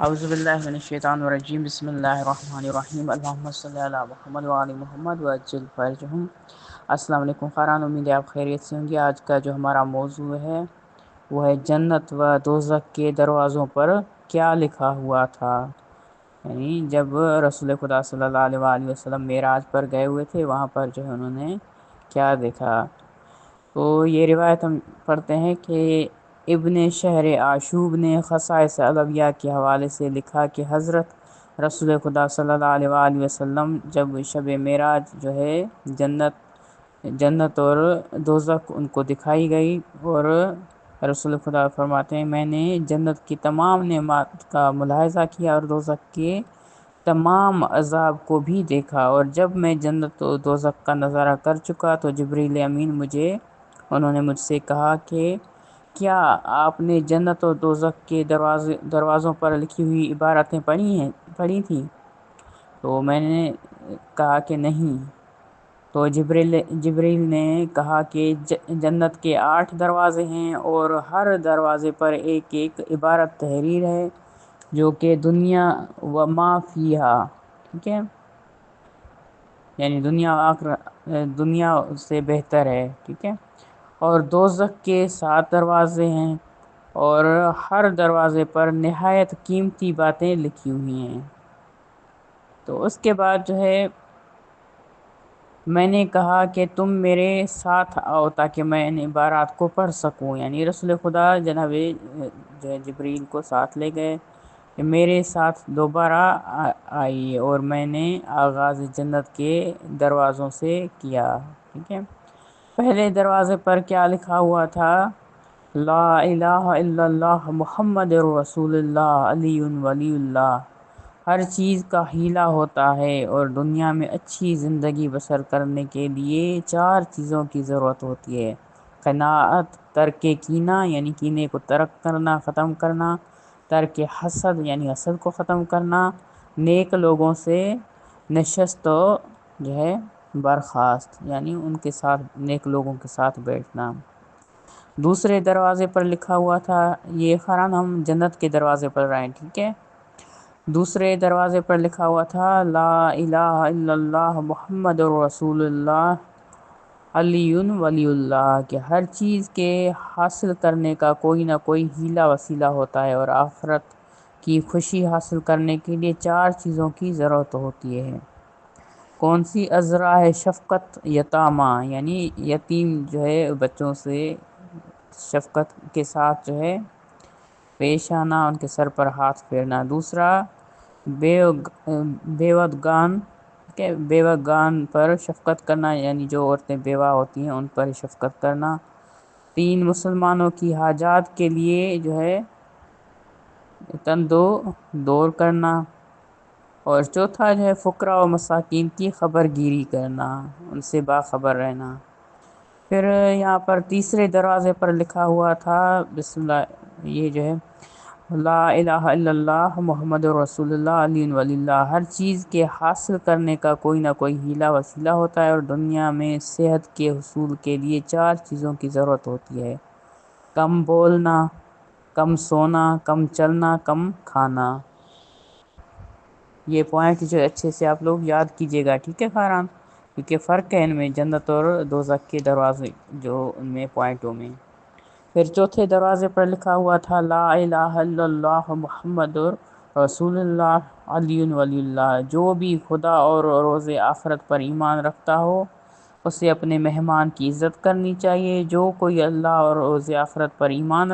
اعوذ باللہ من الشیطان الرجیم بسم اللہ الرحمن الرحیم اللہم صلی علی محمد وعلی محمد وعجل فرجہم۔ السلام علیکم خاران، امید ہے آپ خیریت سے ہوں گے۔ آج کا جو ہمارا موضوع ہے وہ ہے جنت و دوزخ کے دروازوں پر کیا لکھا ہوا تھا۔ یعنی جب رسول خدا صلی اللہ علیہ وآلہ وسلم معراج پر گئے ہوئے تھے، وہاں پر جو ہے انہوں نے کیا دیکھا۔ تو یہ روایت ہم پڑھتے ہیں کہ ابن شہر آشوب نے خصائص علویہ کے حوالے سے لکھا کہ حضرت رسول خدا صلی اللہ علیہ وآلہ وسلم جب شب معراج جو ہے جنت اور دوزخ ان کو دکھائی گئی، اور رسول خدا فرماتے ہیں میں نے جنت کی تمام نعمات کا ملاحظہ کیا اور دوزخ کے تمام عذاب کو بھی دیکھا، اور جب میں جنت و دوزخ کا نظارہ کر چکا تو جبریل امین انہوں نے مجھ سے کہا کہ کیا آپ نے جنت و دوزخ کے دروازوں پر لکھی ہوئی عبارتیں پڑھی تھیں؟ تو میں نے کہا کہ نہیں۔ تو جبریل نے کہا کہ جنت کے 8 دروازے ہیں، اور ہر دروازے پر ایک ایک عبارت تحریر ہے جو کہ دنیا و ما فیہا، ٹھیک ہے، یعنی دنیا سے بہتر ہے، ٹھیک ہے۔ اور دوزخ کے 7 دروازے ہیں، اور ہر دروازے پر نہایت قیمتی باتیں لکھی ہوئی ہیں۔ تو اس کے بعد جو ہے میں نے کہا کہ تم میرے ساتھ آؤ تاکہ میں ان عبارات کو پڑھ سکوں، یعنی رسول خدا جناب جبریل کو ساتھ لے گئے کہ میرے ساتھ دوبارہ آئیے، اور میں نے آغاز جنت کے دروازوں سے کیا، ٹھیک ہے۔ پہلے دروازے پر کیا لکھا ہوا تھا؟ لا الہ الا اللہ محمد رسول اللہ علی ولی اللہ۔ ہر چیز کا ہیلہ ہوتا ہے، اور دنیا میں اچھی زندگی بسر کرنے کے لیے 4 چیزوں کی ضرورت ہوتی ہے: قناعت، ترک کینہ یعنی کینے کو ترک کرنا، ختم کرنا، ترک حسد یعنی حسد کو ختم کرنا، نیک لوگوں سے نشست و جو ہے برخاست یعنی ان کے ساتھ نیک لوگوں کے ساتھ بیٹھنا۔ دوسرے دروازے پر لکھا ہوا تھا، یہ خاران ہم جنت کے دروازے پر رہیں، ٹھیک ہے۔ دوسرے دروازے پر لکھا ہوا تھا لا الہ الا اللہ محمد رسول اللہ علی ولی اللہ، کہ ہر چیز کے حاصل کرنے کا کوئی نہ کوئی ہیلہ وسیلہ ہوتا ہے، اور آخرت کی خوشی حاصل کرنے کے لیے 4 چیزوں کی ضرورت ہوتی ہے۔ کون سی؟ ازراء شفقت یتامہ، یعنی یتیم جو ہے بچوں سے شفقت کے ساتھ جو ہے پیش آنا، ان کے سر پر ہاتھ پھیرنا۔ دوسرا بیوگان پر شفقت کرنا، یعنی جو عورتیں بیوہ ہوتی ہیں ان پر شفقت کرنا۔ 3 مسلمانوں کی حاجات کے لیے جو ہے تندو دور کرنا، اور چوتھا جو ہے فقراء و مساکین کی خبر گیری کرنا، ان سے باخبر رہنا۔ پھر یہاں پر تیسرے دروازے پر لکھا ہوا تھا بسم اللہ، یہ جو ہے لا الہ الا اللہ محمد رسول اللہ علی ولی اللہ۔ ہر چیز کے حاصل کرنے کا کوئی نہ کوئی ہیلہ وسیلہ ہوتا ہے، اور دنیا میں صحت کے حصول کے لیے 4 چیزوں کی ضرورت ہوتی ہے: کم بولنا، کم سونا، کم چلنا، کم کھانا۔ یہ پوائنٹ جو اچھے سے آپ لوگ یاد کیجئے گا، ٹھیک ہے خاران، کیونکہ فرق ہے ان میں جنت اور دوزخ کے دروازے جو ان میں پوائنٹوں میں۔ پھر چوتھے دروازے پر لکھا ہوا تھا لا الہ الا اللہ محمد رسول اللہ علی ولی اللہ۔ جو بھی خدا اور روز آخرت پر ایمان رکھتا ہو اسے اپنے مہمان کی عزت کرنی چاہیے۔ جو کوئی اللہ اور روز آخرت پر ایمان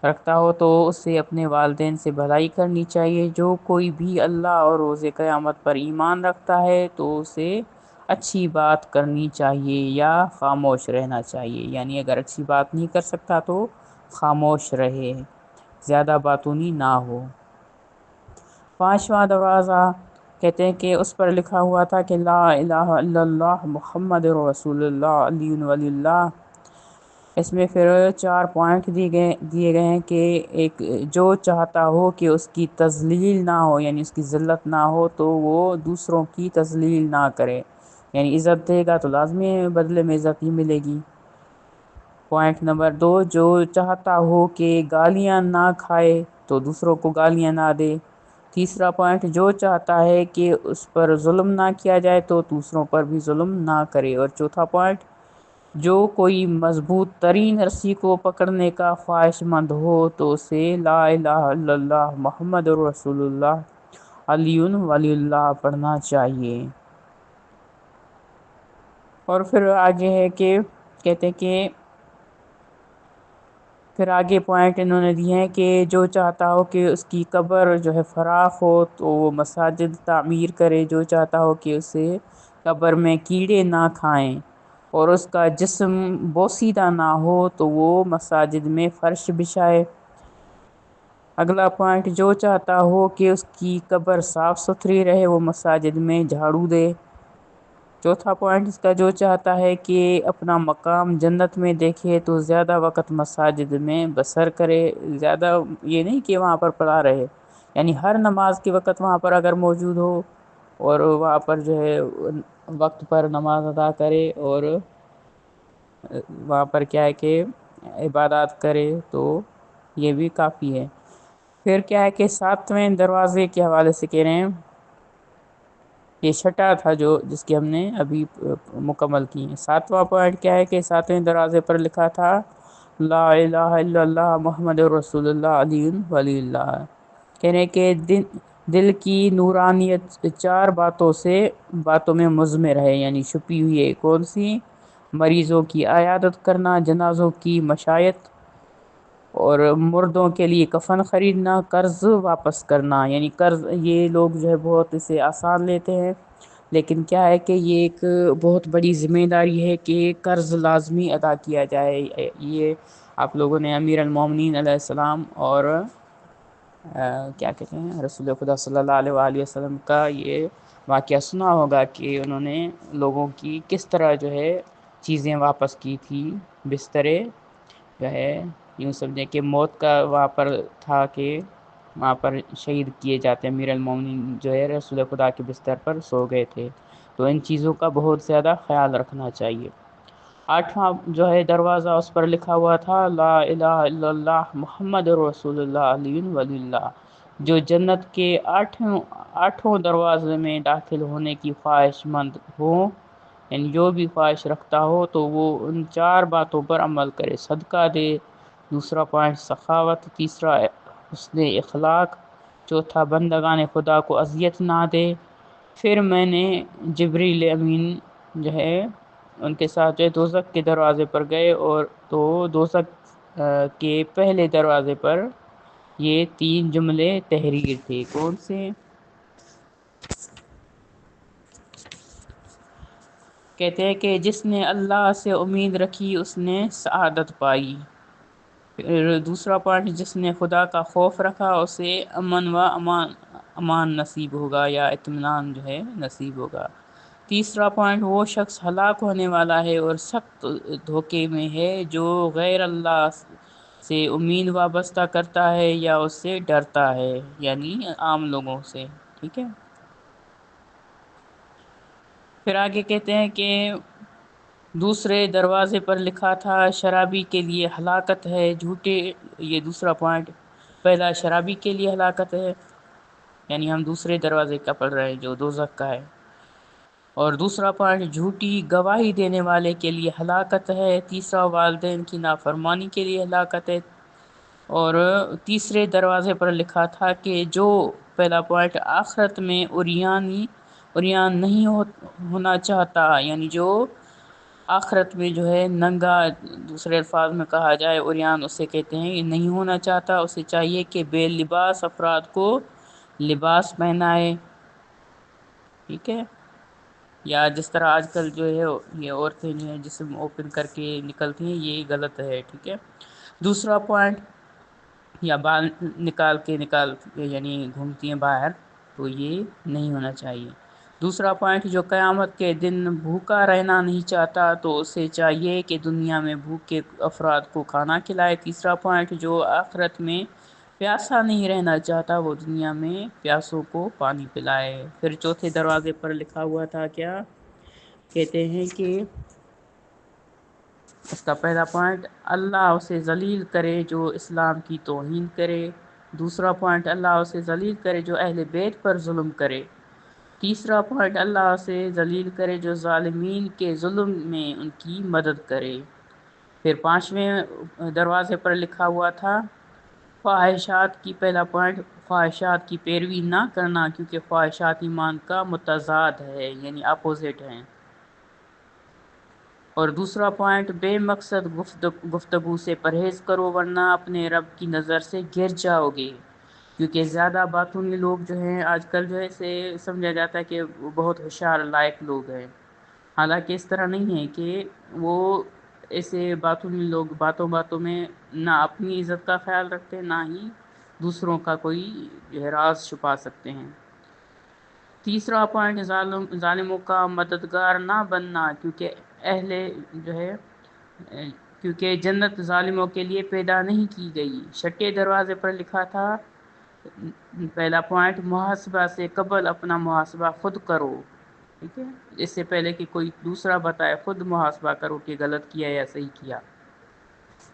رکھتا ہو تو اسے اپنے والدین سے بھلائی کرنی چاہیے۔ جو کوئی بھی اللہ اور روز قیامت پر ایمان رکھتا ہے تو اسے اچھی بات کرنی چاہیے یا خاموش رہنا چاہیے، یعنی اگر اچھی بات نہیں کر سکتا تو خاموش رہے، زیادہ باتونی نہ ہو۔ 5واں دروازہ کہتے ہیں کہ اس پر لکھا ہوا تھا کہ لا الہ الا اللہ محمد رسول اللہ علی ولی اللہ۔ اس میں پھر 4 پوائنٹ دیے گئے ہیں کہ ایک جو چاہتا ہو کہ اس کی تذلیل نہ ہو، یعنی اس کی ذلت نہ ہو، تو وہ دوسروں کی تذلیل نہ کرے، یعنی عزت دے گا تو لازمی ہے بدلے میں عزت ہی ملے گی۔ پوائنٹ نمبر 2، جو چاہتا ہو کہ گالیاں نہ کھائے تو دوسروں کو گالیاں نہ دے۔ تیسرا پوائنٹ، جو چاہتا ہے کہ اس پر ظلم نہ کیا جائے تو دوسروں پر بھی ظلم نہ کرے۔ اور چوتھا پوائنٹ، جو کوئی مضبوط ترین رسی کو پکڑنے کا خواہش مند ہو تو اسے لا الہ الا اللہ محمد رسول اللہ علی ولی اللہ پڑھنا چاہیے۔ اور پھر آگے ہے کہ کہتے ہیں کہ پھر آگے پوائنٹ انہوں نے دیے ہیں کہ جو چاہتا ہو کہ اس کی قبر جو ہے فراخ ہو تو وہ مساجد تعمیر کرے، جو چاہتا ہو کہ اسے قبر میں کیڑے نہ کھائیں اور اس کا جسم بوسیدہ نہ ہو تو وہ مساجد میں فرش بچھائے۔ اگلا پوائنٹ، جو چاہتا ہو کہ اس کی قبر صاف ستھری رہے وہ مساجد میں جھاڑو دے۔ چوتھا پوائنٹ اس کا، جو چاہتا ہے کہ اپنا مقام جنت میں دیکھے تو زیادہ وقت مساجد میں بسر کرے۔ زیادہ یہ نہیں کہ وہاں پر پڑھا رہے، یعنی ہر نماز کے وقت وہاں پر اگر موجود ہو اور وہاں پر جو ہے وقت پر نماز ادا کرے اور وہاں پر کیا ہے کہ عبادات کرے تو یہ بھی کافی ہے۔ پھر کیا ہے کہ 7ویں دروازے کے حوالے سے کہہ رہے ہیں، یہ چھٹا تھا جس کی ہم نے ابھی مکمل کی ہے۔ 7واں پوائنٹ کیا ہے کہ 7ویں دروازے پر لکھا تھا لا الہ الا اللہ محمد رسول اللہ علی ولی اللہ۔ کہہ رہے کہ دل کی نورانیت 4 باتوں میں مضمر ہے، یعنی چھپی ہوئی ہے۔ کون سی؟ مریضوں کی عیادت کرنا، جنازوں کی مشایت اور مردوں کے لیے کفن خریدنا، قرض واپس کرنا۔ یعنی قرض یہ لوگ جو ہے بہت اسے آسان لیتے ہیں، لیکن کیا ہے کہ یہ ایک بہت بڑی ذمہ داری ہے کہ قرض لازمی ادا کیا جائے۔ یہ آپ لوگوں نے امیر المومنین علیہ السلام اور کیا کہتے ہیں رسول خدا صلی اللہ علیہ وآلہ وسلم کا یہ واقعہ سنا ہوگا کہ انہوں نے لوگوں کی کس طرح جو ہے چیزیں واپس کی تھی۔ بسترے جو ہے یوں سمجھیں کہ موت کا وہاں پر تھا کہ وہاں پر شہید کیے جاتے ہیں، امیر المومنین جو ہے رسول خدا کے بستر پر سو گئے تھے، تو ان چیزوں کا بہت زیادہ خیال رکھنا چاہیے۔ 8واں جو ہے دروازہ اس پر لکھا ہوا تھا لا الہ الا اللہ محمد رسول اللہ علی ولی اللہ۔ جو جنت کے 8 دروازے میں داخل ہونے کی خواہش مند ہو، یعنی جو بھی خواہش رکھتا ہو تو وہ ان 4 باتوں پر عمل کرے۔ صدقہ دے، دوسرا پوائنٹ سخاوت، تیسرا حسن اخلاق، چوتھا بندگان خدا کو اذیت نہ دے۔ پھر میں نے جبریل امین جو ہے ان کے ساتھ جو ہے دوزخ کے دروازے پر گئے، اور تو دوزخ کے پہلے دروازے پر یہ 3 جملے تحریر تھے۔ کون سے؟ کہتے ہیں کہ جس نے اللہ سے امید رکھی اس نے سعادت پائی۔ پھر دوسرا پوائنٹ، جس نے خدا کا خوف رکھا اسے امن و امان نصیب ہوگا یا اطمینان جو ہے نصیب ہوگا۔ تیسرا پوائنٹ، وہ شخص ہلاک ہونے والا ہے اور سخت دھوکے میں ہے جو غیر اللہ سے امید وابستہ کرتا ہے یا اس سے ڈرتا ہے، یعنی عام لوگوں سے۔ ٹھیک ہے، پھر آگے کہتے ہیں کہ دوسرے دروازے پر لکھا تھا شرابی کے لیے ہلاکت ہے، جھوٹے، یہ دوسرا پوائنٹ، پہلا شرابی کے لیے ہلاکت ہے، یعنی ہم دوسرے دروازے کا پڑھ رہے ہیں جو دوزخ کا ہے۔ اور دوسرا پوائنٹ، جھوٹی گواہی دینے والے کے لیے ہلاکت ہے، تیسرا والدین کی نافرمانی کے لیے ہلاکت ہے۔ اور تیسرے دروازے پر لکھا تھا کہ جو پہلا پوائنٹ آخرت میں عریان نہیں ہونا چاہتا، یعنی جو آخرت میں جو ہے ننگا، دوسرے الفاظ میں کہا جائے عریان اسے کہتے ہیں، یہ نہیں ہونا چاہتا، اسے چاہیے کہ بے لباس افراد کو لباس پہنائے۔ ٹھیک ہے، یا جس طرح آج کل جو ہے یہ عورتیں جو ہیں جسم اوپن کر کے نکلتی ہیں، یہ غلط ہے۔ ٹھیک ہے، دوسرا پوائنٹ، یا بال نکال کے یعنی گھومتی ہیں باہر، تو یہ نہیں ہونا چاہیے۔ دوسرا پوائنٹ، جو قیامت کے دن بھوکا رہنا نہیں چاہتا تو اسے چاہیے کہ دنیا میں بھوکے افراد کو کھانا کھلائے۔ تیسرا پوائنٹ، جو آخرت میں پیاسا نہیں رہنا چاہتا وہ دنیا میں پیاسوں کو پانی پلائے۔ پھر چوتھے دروازے پر لکھا ہوا تھا کیا؟ کہتے ہیں کہ اس کا پہلا پوائنٹ، اللہ اسے ذلیل کرے جو اسلام کی توہین کرے۔ دوسرا پوائنٹ، اللہ اسے ذلیل کرے جو اہل بیت پر ظلم کرے۔ تیسرا پوائنٹ، اللہ اسے ذلیل کرے جو ظالمین کے ظلم میں ان کی مدد کرے۔ پھر پانچویں دروازے پر لکھا ہوا تھا خواہشات کی، پہلا پوائنٹ خواہشات کی پیروی نہ کرنا، کیونکہ خواہشات ایمان کا متضاد ہے، یعنی اپوزٹ ہیں۔ اور دوسرا پوائنٹ، بے مقصد گفتگو سے پرہیز کرو ورنہ اپنے رب کی نظر سے گر جاؤ گے، کیونکہ زیادہ باتونی لوگ جو ہیں آج کل جو ہے اسے سمجھا جاتا ہے کہ وہ بہت ہوشیار لائق لوگ ہیں، حالانکہ اس طرح نہیں ہے کہ وہ ایسے باتونی لوگ باتوں باتوں میں نہ اپنی عزت کا خیال رکھتے نہ ہی دوسروں کا کوئی جو ہے راز چھپا سکتے ہیں۔ تیسرا پوائنٹ، ظالموں کا مددگار نہ بننا، کیونکہ جنت ظالموں کے لیے پیدا نہیں کی گئی۔ چھٹے دروازے پر لکھا تھا پہلا پوائنٹ، محاسبہ سے قبل اپنا محاسبہ خود کرو، ٹھیک ہے، اس سے پہلے کہ کوئی دوسرا بتائے خود محاسبہ کرو کہ غلط کیا یا صحیح کیا۔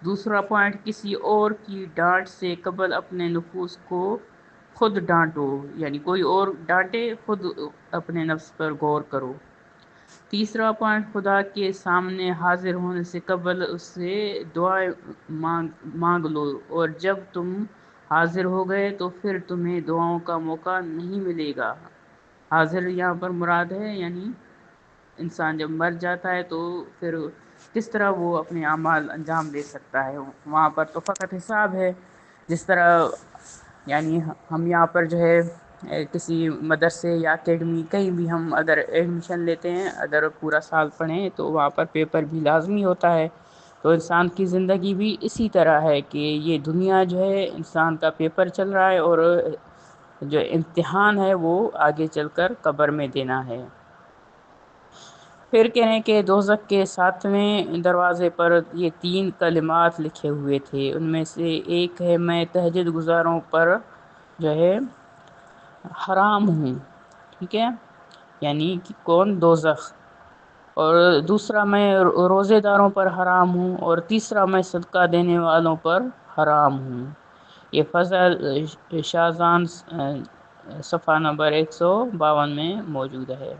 دوسرا پوائنٹ، کسی اور کی ڈانٹ سے قبل اپنے نفوس کو خود ڈانٹو، یعنی کوئی اور ڈانٹے خود اپنے نفس پر غور کرو۔ تیسرا پوائنٹ، خدا کے سامنے حاضر ہونے سے قبل اس سے دعائیں مانگ لو، اور جب تم حاضر ہو گئے تو پھر تمہیں دعاؤں کا موقع نہیں ملے گا۔ حاضر یہاں پر مراد ہے یعنی انسان جب مر جاتا ہے تو پھر کس طرح وہ اپنے اعمال انجام دے سکتا ہے، وہاں پر تو فقط حساب ہے۔ جس طرح یعنی ہم یہاں پر جو ہے کسی مدرسے یا اکیڈمی کہیں بھی ہم اگر ایڈمیشن لیتے ہیں، اگر پورا سال پڑھیں تو وہاں پر پیپر بھی لازمی ہوتا ہے۔ تو انسان کی زندگی بھی اسی طرح ہے کہ یہ دنیا جو ہے انسان کا پیپر چل رہا ہے، اور جو امتحان ہے وہ آگے چل کر قبر میں دینا ہے۔ پھر کہیں کہ دوزخ کے 7ویں دروازے پر یہ 3 کلمات لکھے ہوئے تھے، ان میں سے ایک ہے میں تہجد گزاروں پر جو ہے حرام ہوں، ٹھیک ہے، یعنی کہ کون؟ دوزخ۔ اور دوسرا میں روزے داروں پر حرام ہوں، اور تیسرا میں صدقہ دینے والوں پر حرام ہوں۔ یہ فضل شاہزان صفحہ نمبر 152 میں موجود ہے۔